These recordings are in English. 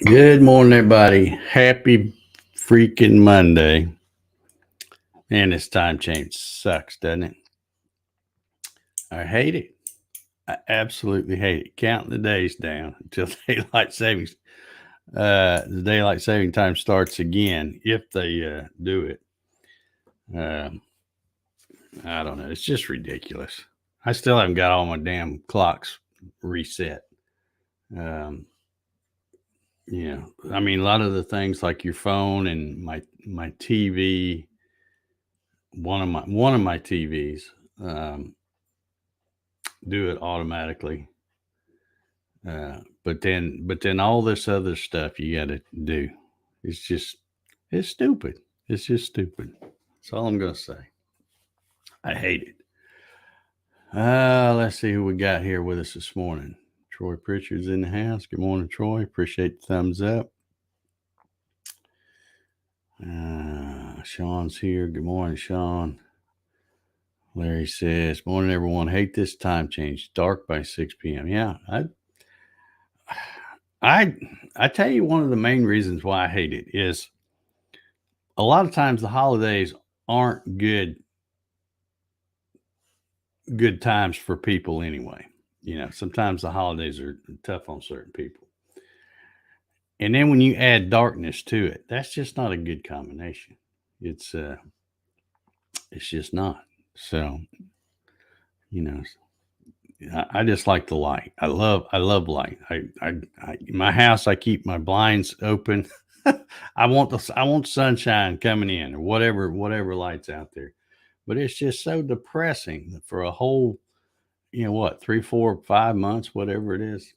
Good morning, everybody. Happy freaking Monday. Man, this time change sucks, doesn't it? I hate it. I absolutely hate it. Counting the days down until daylight savings, the daylight saving time starts again, if they do it. Um, I don't know. It's just ridiculous. I still haven't got all my damn clocks reset. Um, I mean, a lot of the things like your phone and my TV, one of my TVs um, do it automatically. But then all this other stuff you got to do. It's just it's stupid. It's just stupid. That's all I'm gonna say. I hate it. Let's see who we got here with us this morning. Troy Pritchard's in the house. Good morning, Troy. Appreciate the thumbs up. Sean's here. Good morning, Sean. Larry says, "Morning, everyone. Hate this time change. Dark by 6 p.m." Yeah, I tell you, one of the main reasons why I hate it is a lot of times the holidays aren't good times for people anyway. Sometimes the holidays are tough on certain people. And then when you add darkness to it, that's just not a good combination. It's it's just not. So, you know, I just like the light. I love light. My house, I keep my blinds open. I want sunshine coming in, or whatever lights out there. But it's just so depressing for a whole, what, 3, 4, 5 months, whatever it is.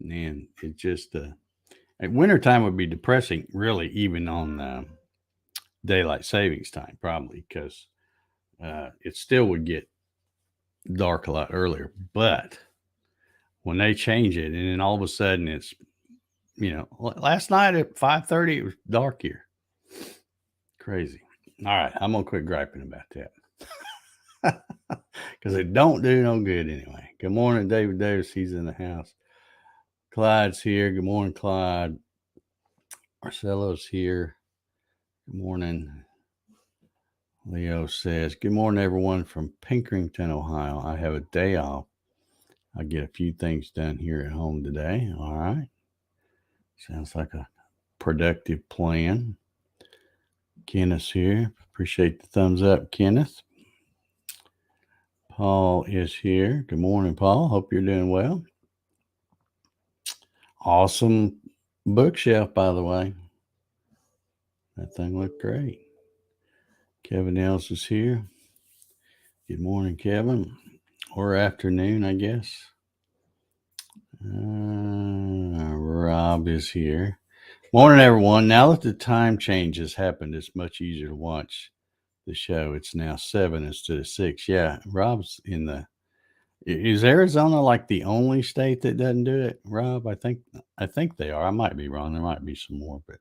And it just at wintertime would be depressing, really, even on daylight savings time, probably, because it still would get dark a lot earlier. But when they change it, and then all of a sudden it's, last night at 5:30 it was dark here. Crazy. All right, I'm gonna quit griping about that because it don't do no good anyway. Good morning, David Davis. He's in the house. Clyde's here. Good morning, Clyde. Marcelo's here. Good morning. Leo says, "Good morning, everyone from Pinkerton, Ohio. I have a day off. I get a few things done here at home today." All right. Sounds like a productive plan. Kenneth's here. Appreciate the thumbs up, Kenneth. Paul is here. Good morning, Paul. Hope you're doing well. Awesome bookshelf, by the way. That thing looked great. Kevin Ells is here. Good morning, Kevin. Or afternoon, I guess. Rob is here. Morning, everyone. Now that the time change has happened, it's much easier to watch the show. It's now 7 instead of 6. Yeah, Rob's in the. Is Arizona like the only state that doesn't do it, Rob? I think they are. I might be wrong. There might be some more, but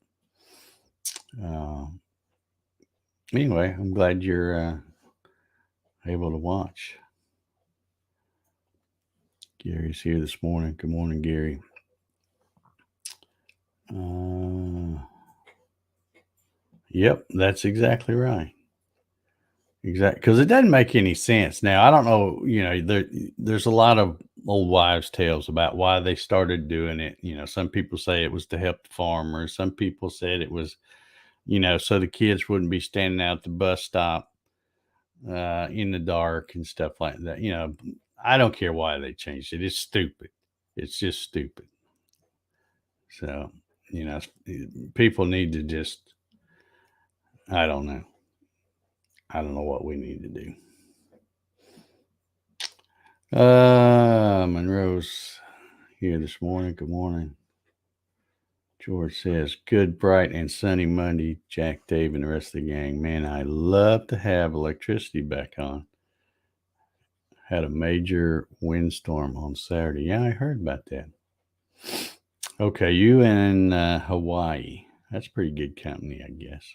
anyway, I'm glad you're able to watch. Gary's here this morning. Good morning, Gary. Yep, that's exactly right. Exactly, because it doesn't make any sense. Now, I don't know, there's a lot of old wives' tales about why they started doing it. Some people say it was to help the farmers. Some people said it was, so the kids wouldn't be standing out at the bus stop in the dark and stuff like that. I don't care why they changed it. It's stupid. It's just stupid. So, people need to just, I don't know. I don't know what we need to do. Monroe's here this morning. Good morning. George says, "Good, bright, and sunny Monday, Jack, Dave, and the rest of the gang. Man, I love to have electricity back on. Had a major windstorm on Saturday." Yeah, I heard about that. Okay, you in Hawaii. That's pretty good company, I guess.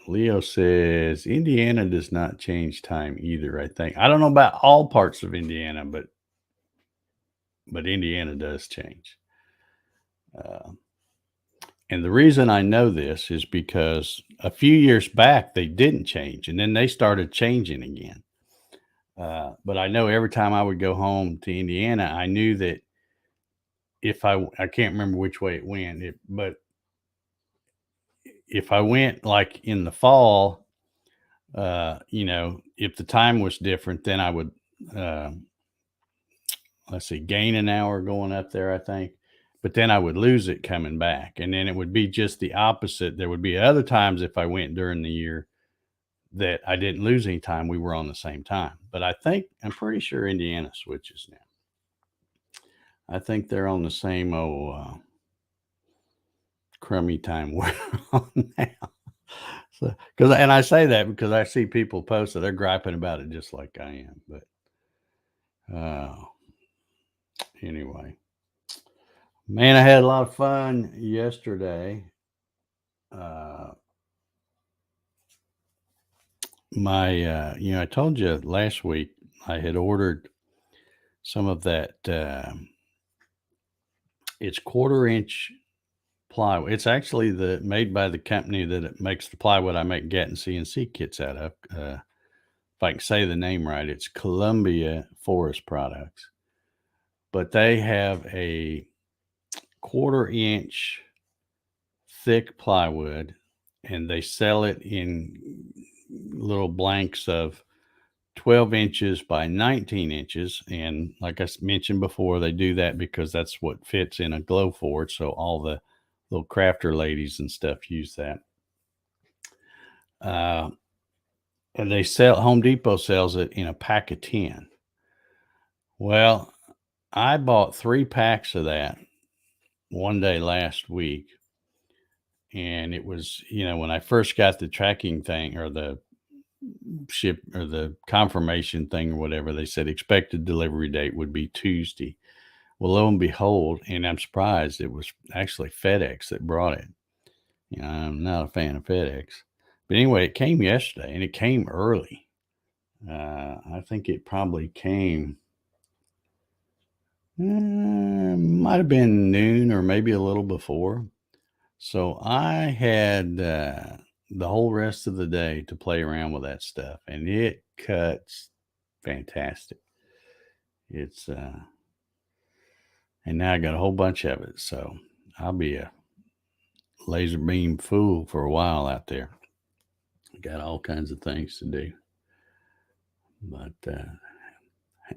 Leo says, "Indiana does not change time either, I think. I don't know about all parts of Indiana, but but Indiana does change. And the reason I know this is because a few years back they didn't change, and then they started changing again. But I know every time I would go home to Indiana, I knew that if I can't remember which way it went, but if I went like in the fall, if the time was different, then I would, uh, let's see, gain an hour going up there, I think. But then I would lose it coming back. And then it would be just the opposite. There would be other times if I went during the year that I didn't lose any time. We were on the same time. But I'm pretty sure Indiana switches now. I think they're on the same old crummy time we're on now. So, and I say that because I see people post that they're griping about it just like I am. But anyway, man, I had a lot of fun yesterday. I told you last week I had ordered some of that. It's 1/4 inch plywood. It's actually made by the company that it makes the plywood I make Gatton CNC kits out of. If I can say the name right, it's Columbia Forest Products. But they have a 1/4 inch thick plywood, and they sell it in little blanks of 12 inches by 19 inches. And like I mentioned before, they do that because that's what fits in a glow forge. So all the little crafter ladies and stuff use that. And Home Depot sells it in a pack of 10. Well, I bought 3 packs of that one day last week. And it was, when I first got the tracking thing or the ship or the confirmation thing or whatever, they said expected delivery date would be Tuesday. Well, lo and behold, and I'm surprised, it was actually FedEx that brought it. I'm not a fan of FedEx. But anyway, it came yesterday and it came early. I think it probably came, might have been noon or maybe a little before. So I had the whole rest of the day to play around with that stuff, and it cuts fantastic. It's and now I got a whole bunch of it, so I'll be a laser beam fool for a while out there. Got all kinds of things to do, but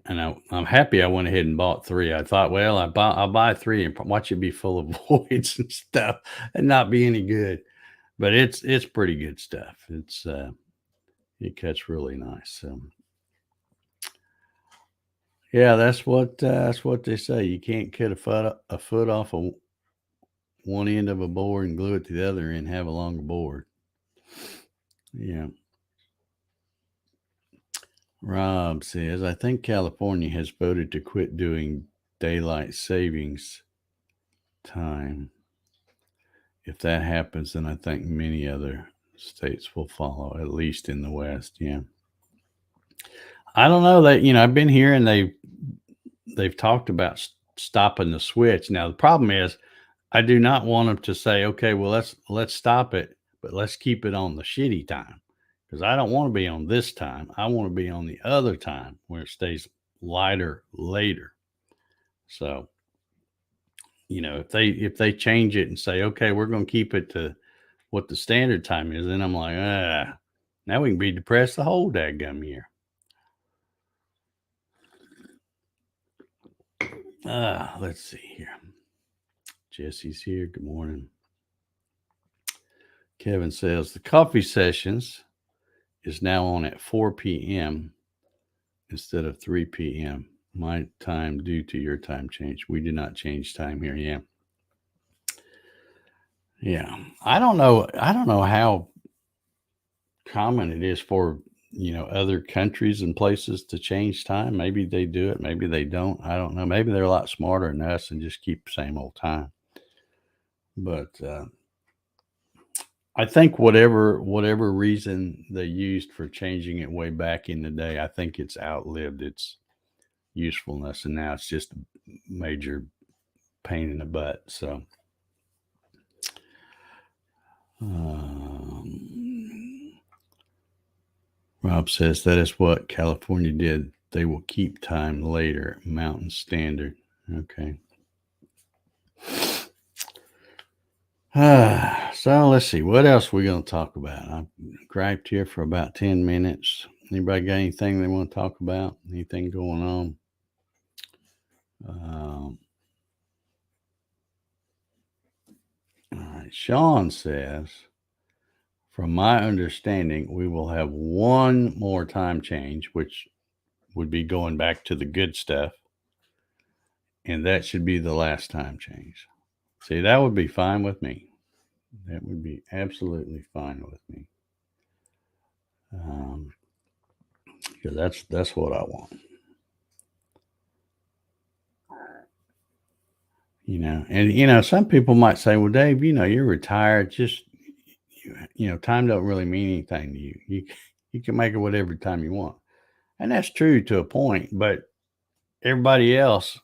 and I'm happy I went ahead and bought 3. I thought, well, I'll buy 3 and watch it be full of voids and stuff and not be any good. But it's pretty good stuff. It cuts really nice. So yeah, that's what they say. You can't cut a foot off of one end of a board and glue it to the other and have a longer board. Yeah. Rob says, I think California has voted to quit doing daylight savings time. If that happens, then I think many other states will follow, at least in the West. Yeah. I don't know that, I've been here and they've talked about stopping the switch. Now, the problem is I do not want them to say, okay, well, let's stop it, but let's keep it on the shitty time. Because I don't want to be on this time. I want to be on the other time where it stays lighter later. So, if they change it and say, okay, we're going to keep it to what the standard time is, then I'm like, now we can be depressed the whole daggum year. Let's see here. Jesse's here. Good morning. Kevin says the coffee sessions is now on at 4 p.m. instead of 3 p.m. My time due to your time change. We did not change time here. Yeah. Yeah. I don't know how common it is for, other countries and places to change time. Maybe they do it. Maybe they don't. I don't know. Maybe they're a lot smarter than us and just keep the same old time. But I think whatever reason they used for changing it way back in the day, I think it's outlived its usefulness, and now it's just a major pain in the butt. So, Rob says that is what California did. They will keep time later, Mountain Standard. Okay. So let's see. What else we going to talk about? I've griped here for about 10 minutes. Anybody got anything they want to talk about? Anything going on? All right. Sean says, from my understanding, we will have one more time change, which would be going back to the good stuff. And that should be the last time change. See, that would be fine with me. That would be absolutely fine with me. Because that's what I want. And some people might say, well, Dave, you're retired. Just, time don't really mean anything to you. You can make it whatever time you want. And that's true to a point, but everybody else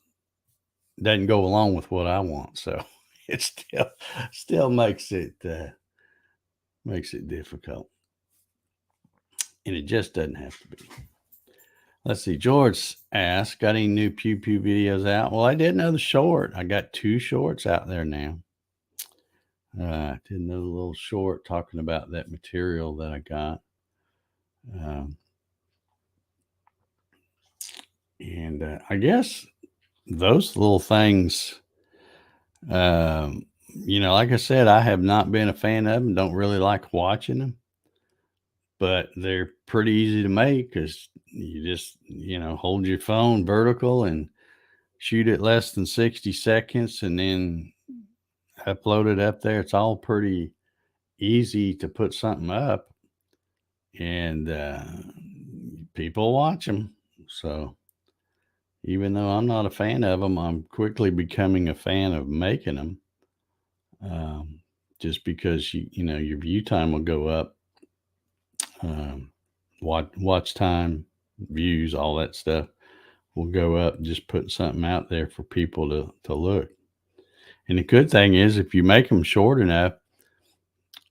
doesn't go along with what I want. So it still makes it difficult. And it just doesn't have to be. Let's see. George asked, got any new Pew Pew videos out? Well, I did another short. I got 2 shorts out there now. I did another little short talking about that material that I got. And I guess those little things, like I said, I have not been a fan of them. Don't really like watching them. But they're pretty easy to make because you just, hold your phone vertical and shoot it less than 60 seconds and then upload it up there. It's all pretty easy to put something up, and people watch them. So even though I'm not a fan of them, I'm quickly becoming a fan of making them, just because your view time will go up. Watch time, views, all that stuff will go up, just putting something out there for people to look. And the good thing is, if you make them short enough,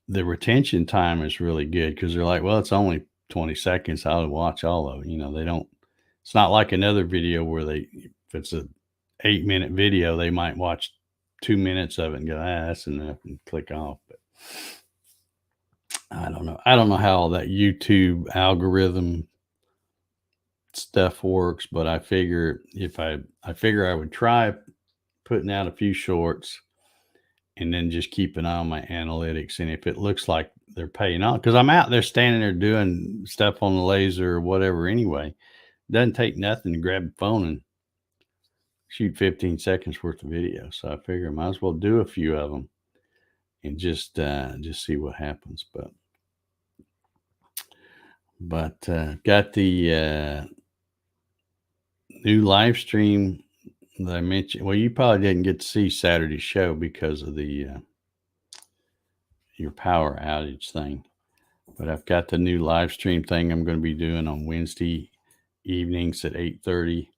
the retention time is really good because they're like, well, it's only 20 seconds. I'll watch all of it. They don't, it's not like another video where if it's a 8-minute video, they might watch 2 minutes of it and go, that's enough, and click off. But I don't know. I don't know how all that YouTube algorithm stuff works, but I figure I would try putting out a few shorts and then just keep an eye on my analytics. And if it looks like they're paying off, because I'm out there standing there doing stuff on the laser or whatever anyway, it doesn't take nothing to grab the phone and shoot 15 seconds worth of video. So I figure I might as well do a few of them and just see what happens. But got the new live stream that I mentioned. Well, you probably didn't get to see Saturday's show because of the your power outage thing. But I've got the new live stream thing I'm going to be doing on Wednesday evenings at 8:30.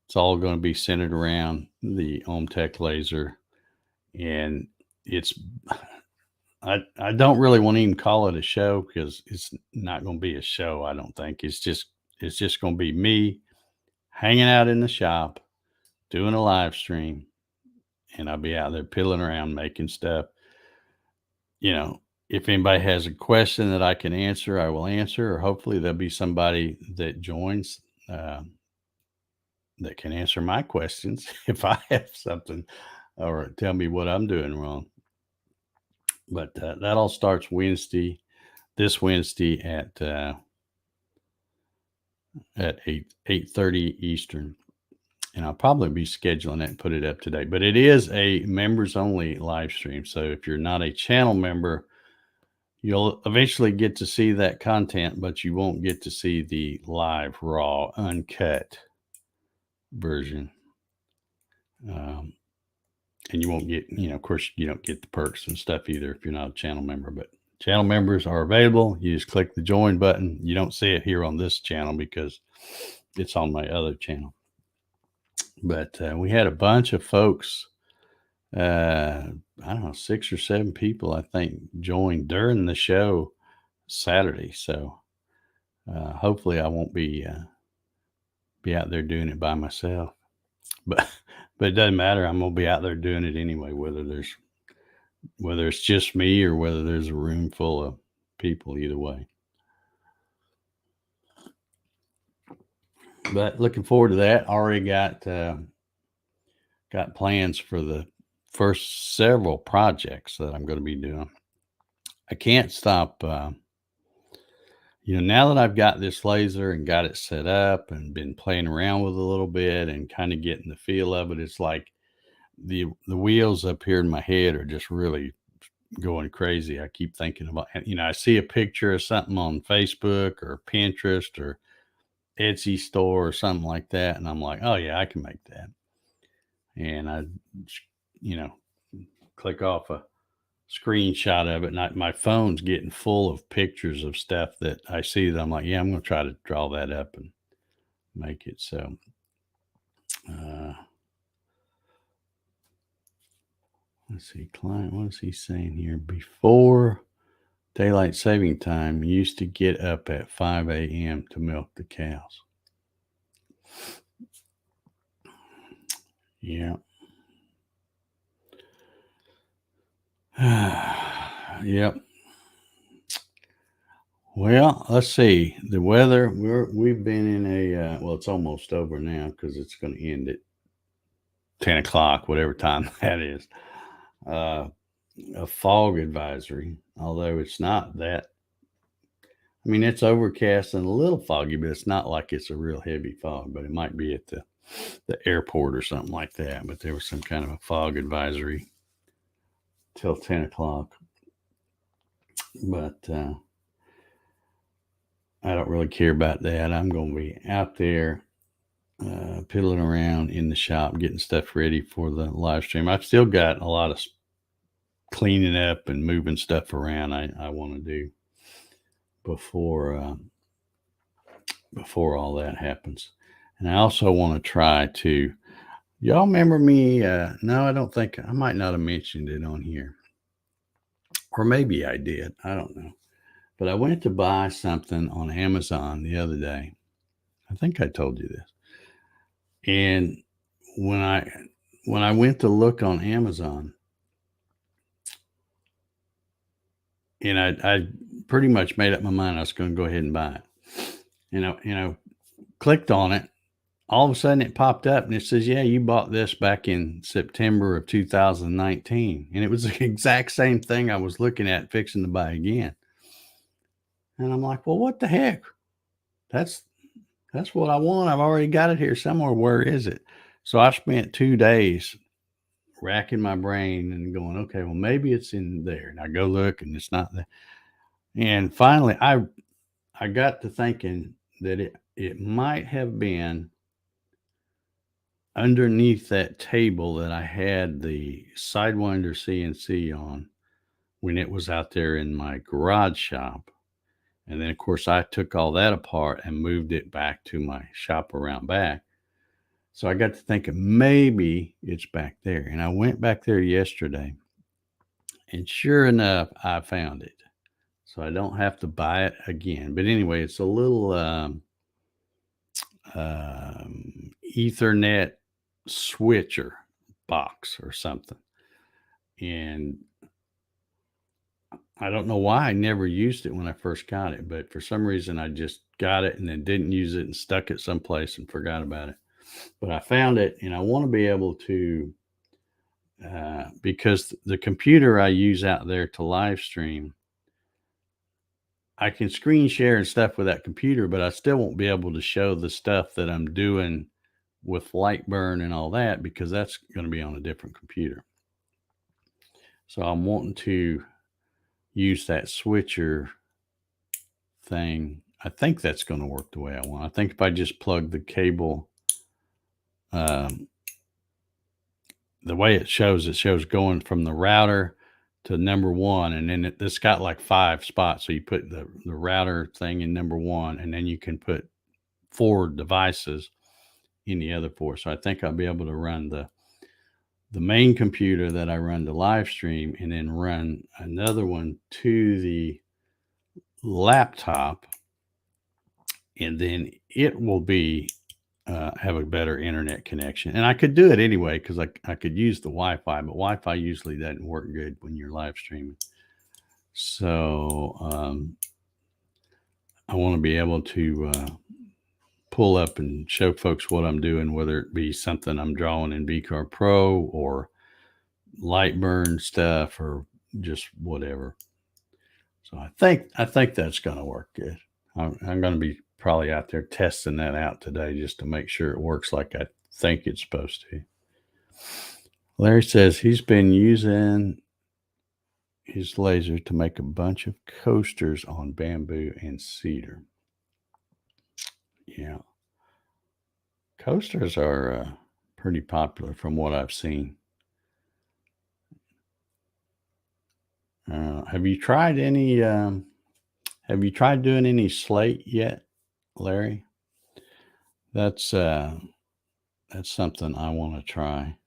It's all going to be centered around the OhmTech laser, and I don't really want to even call it a show because it's not going to be a show. I don't think it's just going to be me hanging out in the shop doing a live stream, and I'll be out there piddling around making stuff. If anybody has a question that I can answer, I will answer, or hopefully there'll be somebody that joins that can answer my questions if I have something, or tell me what I'm doing wrong. But that all starts this Wednesday at 8:30 Eastern. And I'll probably be scheduling it and put it up today. But it is a members only live stream. So if you're not a channel member, you'll eventually get to see that content, but you won't get to see the live, raw, uncut version. And you won't get, of course, you don't get the perks and stuff either if you're not a channel member. But channel members are available. You just click the join button. You don't see it here on this channel because it's on my other channel. But we had a bunch of folks, I don't know, 6 or 7 people, I think, joined during the show Saturday. So hopefully I won't be out there doing it by myself. But but it doesn't matter. I'm gonna be out there doing it anyway, whether it's just me or whether there's a room full of people. Either way. But looking forward to that. Already got plans for the first several projects that I'm going to be doing. I can't stop. Now that I've got this laser and got it set up and been playing around with it a little bit and kind of getting the feel of it, it's like the wheels up here in my head are just really going crazy. I keep thinking about, I see a picture of something on Facebook or Pinterest or Etsy store or something like that, and I'm like, oh yeah, I can make that. And I, you know, click off a screenshot of it, and my phone's getting full of pictures of stuff that I see that I'm like, yeah, I'm going to try to draw that up and make it. So, let's see, client, what is he saying here? Before daylight saving time, used to get up at 5 a.m. to milk the cows. Yeah. Yep. Well, let's see. The weather, we've been in a, well, it's almost over now because it's going to end at 10 o'clock, whatever time that is. A fog advisory, although it's not that. I mean, it's overcast and a little foggy, but it's not like it's a real heavy fog, but it might be at the airport or something like that. But there was some kind of a fog advisory till 10 o'clock. But I don't really care about that. I'm going to be out there piddling around in the shop, getting stuff ready for the live stream. I've still got a lot of cleaning up and moving stuff around I want to do before all that happens. And I also want to try to, y'all remember me? No, I don't think, I might not have mentioned it on here. Or maybe I did. I don't know. But I went to buy something on Amazon the other day. I think I told you this. And when I went to look on Amazon, and I pretty much made up my mind I was going to go ahead and buy it. And I clicked on it. All of a sudden it popped up and it says, yeah, you bought this back in September of 2019. And it was the exact same thing I was looking at fixing to buy again. And I'm like, well, what the heck? That's what I want. I've already got it here somewhere. Where is it? So I spent 2 days racking my brain and going, okay, well, maybe it's in there. And I go look and it's not there. And finally I got to thinking that it might have been underneath that table that I had the Sidewinder CNC on when it was out there in my garage shop. And then, of course, I took all that apart and moved it back to my shop around back. So I got to thinking maybe it's back there. And I went back there yesterday. And sure enough, I found it. So I don't have to buy it again. But anyway, it's a little Ethernet switcher box or something. And I don't know why I never used it when I first got it, but for some reason I just got it and then didn't use it and stuck it someplace and forgot about it. But I found it and I want to be able to, because the computer I use out there to live stream, I can screen share and stuff with that computer, but I still won't be able to show the stuff that I'm doing with Lightburn and all that because that's going to be on a different computer. So I'm wanting to use that switcher thing. I think that's going to work the way I want. I think if I just plug the cable, the way it shows going from the router to number one, and then it's got like 5 spots. So you put the router thing in number one, and then you can put 4 devices any other for. So I think I'll be able to run the main computer that I run the live stream, and then run another one to the laptop, and then it will be have a better internet connection. And I could do it anyway because I could use the Wi-Fi, but Wi-Fi usually doesn't work good when you're live streaming. So I want to be able to pull up and show folks what I'm doing, whether it be something I'm drawing in VCar Pro or Lightburn stuff or just whatever. So I think that's going to work good. I'm going to be probably out there testing that out today just to make sure it works like I think it's supposed to. Larry says he's been using his laser to make a bunch of coasters on bamboo and cedar. Yeah. Coasters are pretty popular from what I've seen. Have you tried any? Have you tried doing any slate yet, Larry? That's something I want to try.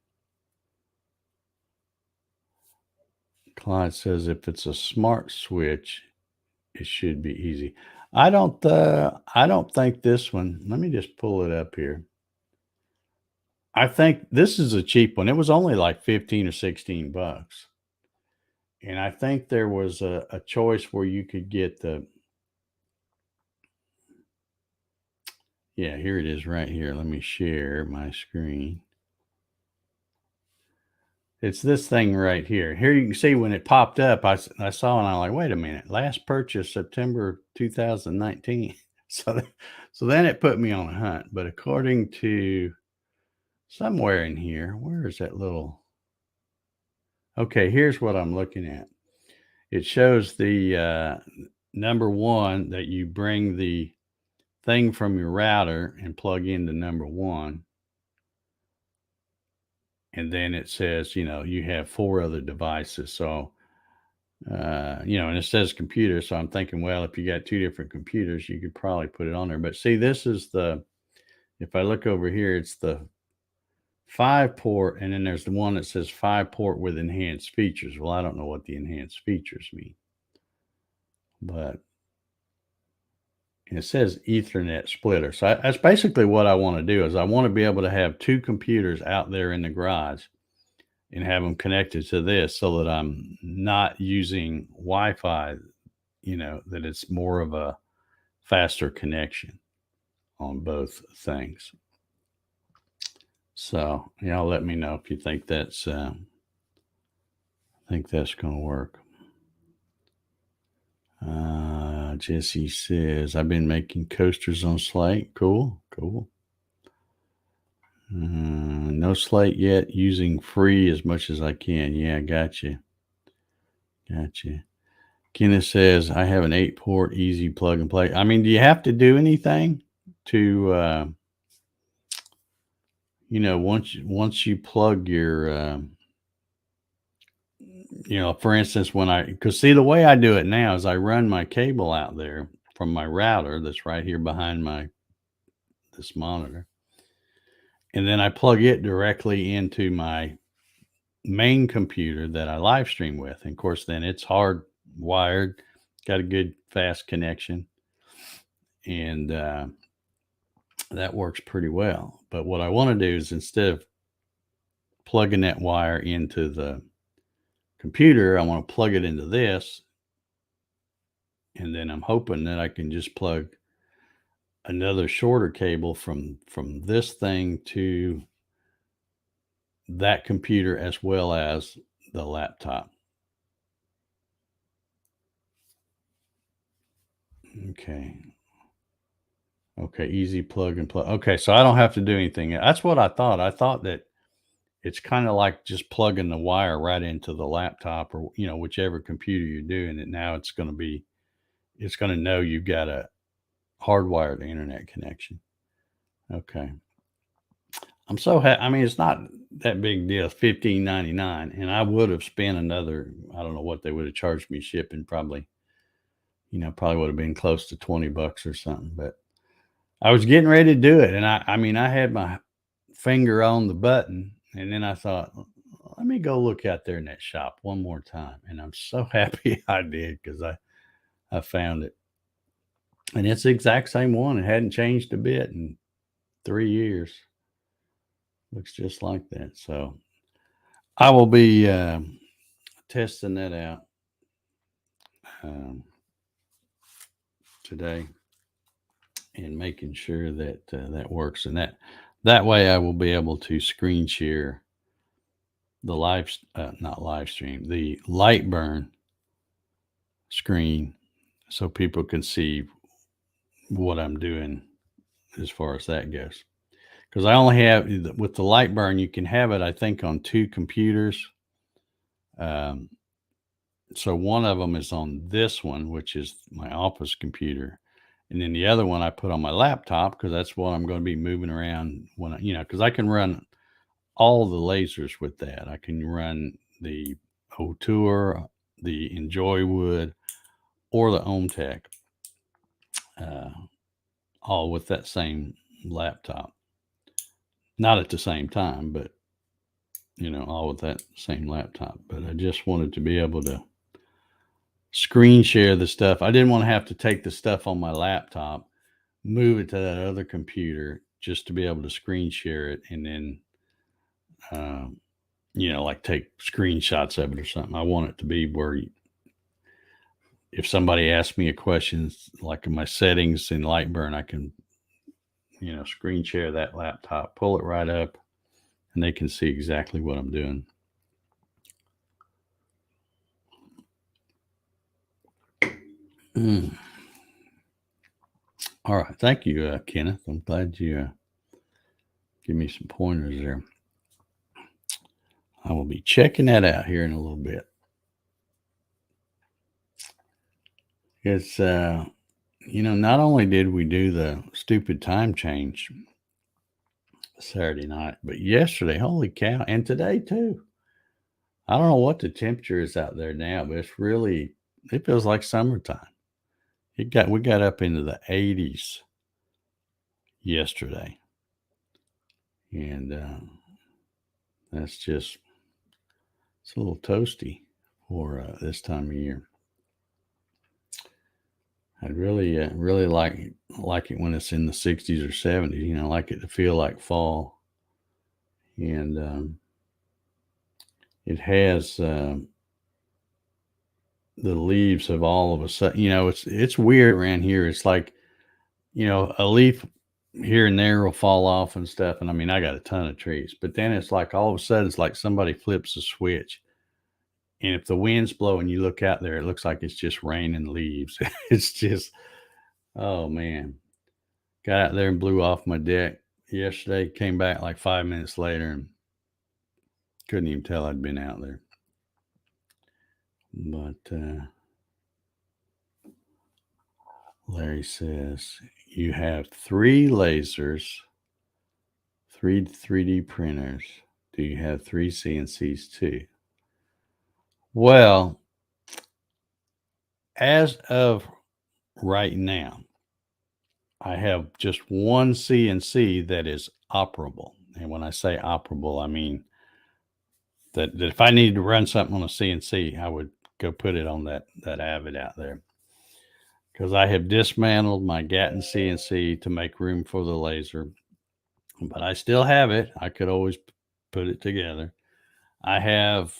Clyde says if it's a smart switch, it should be easy. I don't think this one. Let me just pull it up here. I think this is a cheap one. It was only like 15 or 16 bucks. And I think there was a choice where you could get yeah, here it is right here. Let me share my screen. It's this thing right here. Here you can see when it popped up, I saw and I'm like, wait a minute, last purchase September 2019. So then it put me on a hunt. But according to somewhere in here, where is that little? Okay, here's what I'm looking at. It shows the number one that you bring the thing from your router and plug into number one. And then it says, you have 4 other devices. So, and it says computer. So I'm thinking, well, if you got 2 different computers, you could probably put it on there. But see, this is if I look over here, it's the 5-port. And then there's the one that says 5-port with enhanced features. Well, I don't know what the enhanced features mean. But it says Ethernet splitter. So that's basically what I want to do is I want to be able to have 2 computers out there in the garage and have them connected to this so that I'm not using Wi-Fi, that it's more of a faster connection on both things. So y'all let me know if you think that's going to work. Jesse says, I've been making coasters on slate. Cool. No slate yet, using free as much as I can. Yeah, gotcha. Kenneth says, I have an 8-port easy plug and play. I mean, do you have to do anything to, once you plug your, for instance, because see, the way I do it now is I run my cable out there from my router that's right here behind this monitor. And then I plug it directly into my main computer that I live stream with. And of course, then it's hardwired, got a good fast connection. And that works pretty well. But what I want to do is instead of plugging that wire into the computer, I want to plug it into this. And then I'm hoping that I can just plug another shorter cable from this thing to that computer as well as the laptop. Okay, easy plug and plug. Okay, so I don't have to do anything. That's what I thought. I thought that it's kind of like just plugging the wire right into the laptop or, whichever computer you're doing it. Now it's going to know you've got a hardwired internet connection. Okay. I'm so happy. I mean, it's not that big deal, $15.99, and I would have spent another, I don't know what they would have charged me shipping, probably would have been close to $20 or something, but I was getting ready to do it. And I had finger on the button. And then I thought, let me go look out there in that shop one more time. And I'm so happy I did because I found it. And it's the exact same one. It hadn't changed a bit in 3 years. Looks just like that. So I will be testing that out um, today and making sure that that works. And that way I will be able to screen share the not live stream, the Lightburn screen, so people can see what I'm doing as far as that goes. Because I only have with the Lightburn, you can have it, I think, on 2 computers. Um, so one of them is on this one, which is my office computer, and then the other one I put on my laptop because that's what I'm going to be moving around when because I can run all the lasers with that. I can run the O'Toole, the Enjoywood, or the OhmTech, uh, all with that same laptop. Not at the same time, but all with that same laptop. But I just wanted to be able to screen share the stuff. I didn't want to have to take the stuff on my laptop, move it to that other computer just to be able to screen share it, and then, like take screenshots of it or something. I want it to be where if somebody asks me a question, like in my settings in Lightburn, I can, screen share that laptop, pull it right up, and they can see exactly what I'm doing. All right. Thank you, Kenneth. I'm glad you give me some pointers there. I will be checking that out here in a little bit. It's, not only did we do the stupid time change Saturday night, but yesterday, holy cow, and today too. I don't know what the temperature is out there now, but it feels like summertime. We got up into the 80s yesterday, and that's it's a little toasty for this time of year. I'd really like it when it's in the 60s or 70s. Like it to feel like fall, and it has the leaves have all of a sudden. It's weird around here. It's like a leaf here and there will fall off and stuff. And I mean, I got a ton of trees, but then it's like all of a sudden it's like somebody flips a switch. And if the wind's blowing, you look out there, it looks like it's just raining leaves. It's just, oh man. Got out there and blew off my deck yesterday. Came back like 5 minutes later and couldn't even tell I'd been out there. But Larry says, you have 3 lasers, 3 3D printers. Do you have 3 CNCs too? Well, as of right now, I have just one CNC that is operable. And when I say operable, I mean that if I needed to run something on a CNC, I would go put it on that Avid out there. Because I have dismantled my Gatton CNC to make room for the laser. But I still have it. I could always put it together. I have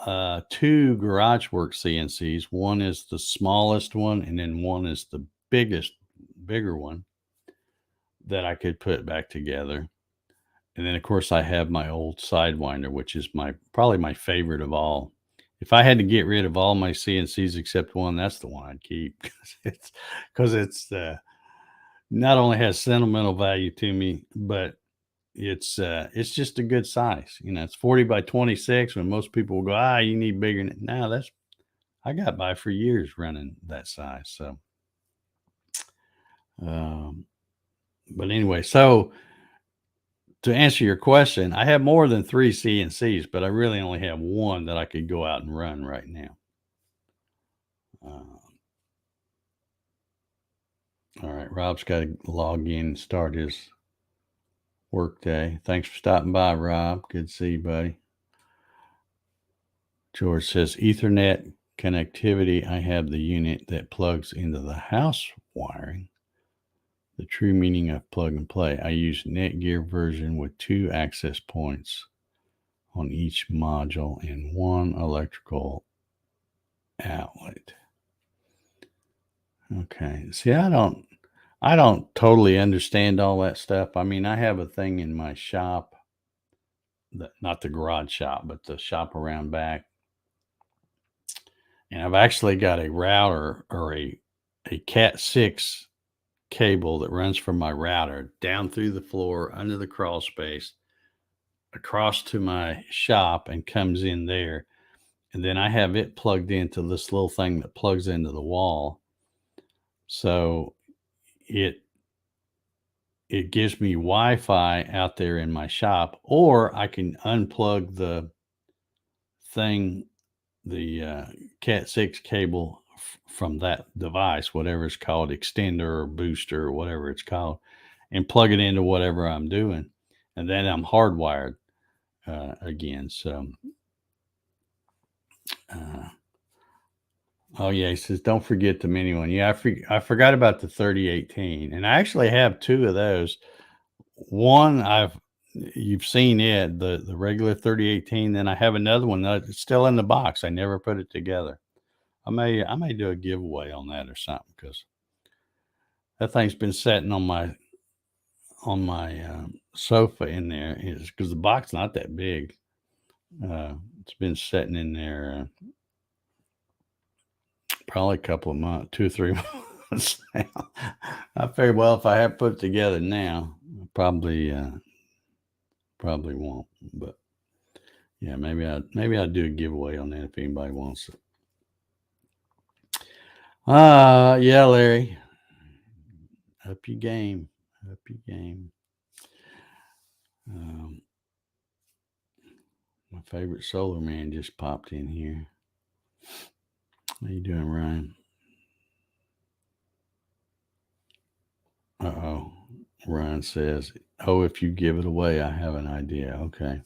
2 GarageWorks CNCs. One is the smallest one, and then one is the bigger one that I could put back together. And then, of course, I have my old Sidewinder, which is probably my favorite of all. If I had to get rid of all my CNCs except one, that's the one I'd keep because it's not only has sentimental value to me, but it's just a good size. It's 40 by 26. When most people will go, you need bigger. No, I got by for years running that size. So, but anyway, so to answer your question, I have more than 3 CNCs, but I really only have one that I could go out and run right now. All right, Rob's got to log in and start his work day. Thanks for stopping by, Rob. Good to see you, buddy. George says Ethernet connectivity. I have the unit that plugs into the house wiring. The true meaning of plug and play. I use Netgear version with 2 access points on each module and 1 electrical outlet. Okay. See, I don't totally understand all that stuff. I mean, I have a thing in my shop, not the garage shop, but the shop around back. And I've actually got a router or a Cat 6 cable that runs from my router down through the floor under the crawl space across to my shop and comes in there. And then I have it plugged into this little thing that plugs into the wall. So it gives me Wi-Fi out there in my shop, or I can unplug the thing, the Cat 6 cable from that device, whatever it's called, extender or booster or whatever it's called, and plug it into whatever I'm doing. And then I'm hardwired again. So, oh yeah, he says, don't forget the mini one. Yeah, I forgot about the 3018, and I actually have 2 of those. One you've seen it, the regular 3018. Then I have another one that's still in the box. I never put it together. I may do a giveaway on that or something, because that thing's been sitting on my sofa in there. Is because the box not that big. It's been sitting in there probably a couple of months, 2 or 3 months now. I figured, well, if I have put it together now, I probably won't. But yeah, maybe I'll do a giveaway on that if anybody wants it. Yeah, Larry. Up your game. Up your game. My favorite solar man just popped in here. How you doing, Ryan? Uh-oh. Ryan says, oh, if you give it away, I have an idea. Okay.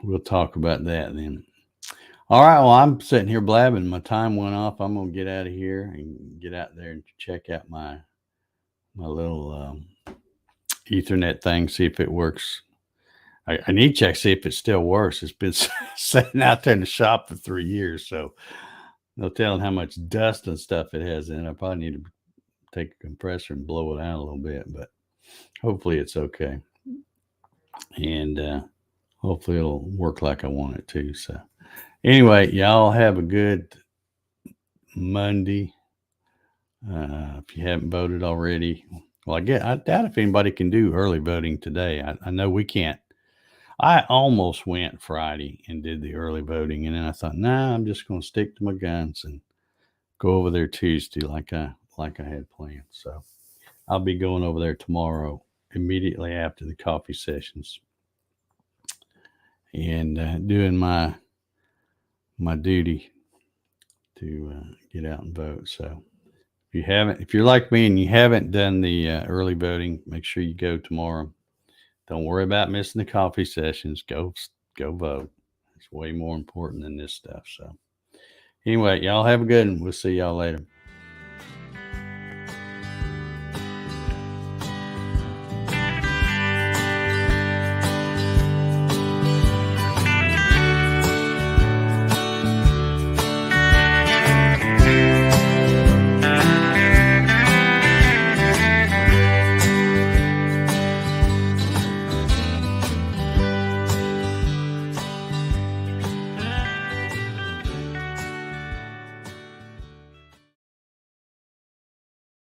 We'll talk about that then. All right. Well, I'm sitting here blabbing. My time went off. I'm going to get out of here and get out there and check out my little Ethernet thing, see if it works. I need to check, see if it still works. It's been sitting out there in the shop for 3 years. So no telling how much dust and stuff it has in it. I probably need to take a compressor and blow it out a little bit, but hopefully it's okay. And hopefully it'll work like I want it to. So anyway, y'all have a good Monday. If you haven't voted already, well, I doubt if anybody can do early voting today. I know we can't. I almost went Friday and did the early voting, and then I thought, nah, I'm just going to stick to my guns and go over there Tuesday like I had planned. So I'll be going over there tomorrow immediately after the coffee sessions and doing my duty to get out and vote. So if you're like me and you haven't done the early voting, make sure you go tomorrow. Don't worry about missing the coffee sessions. Go vote. It's way more important than this stuff. So anyway, y'all have a good one. We'll see y'all later.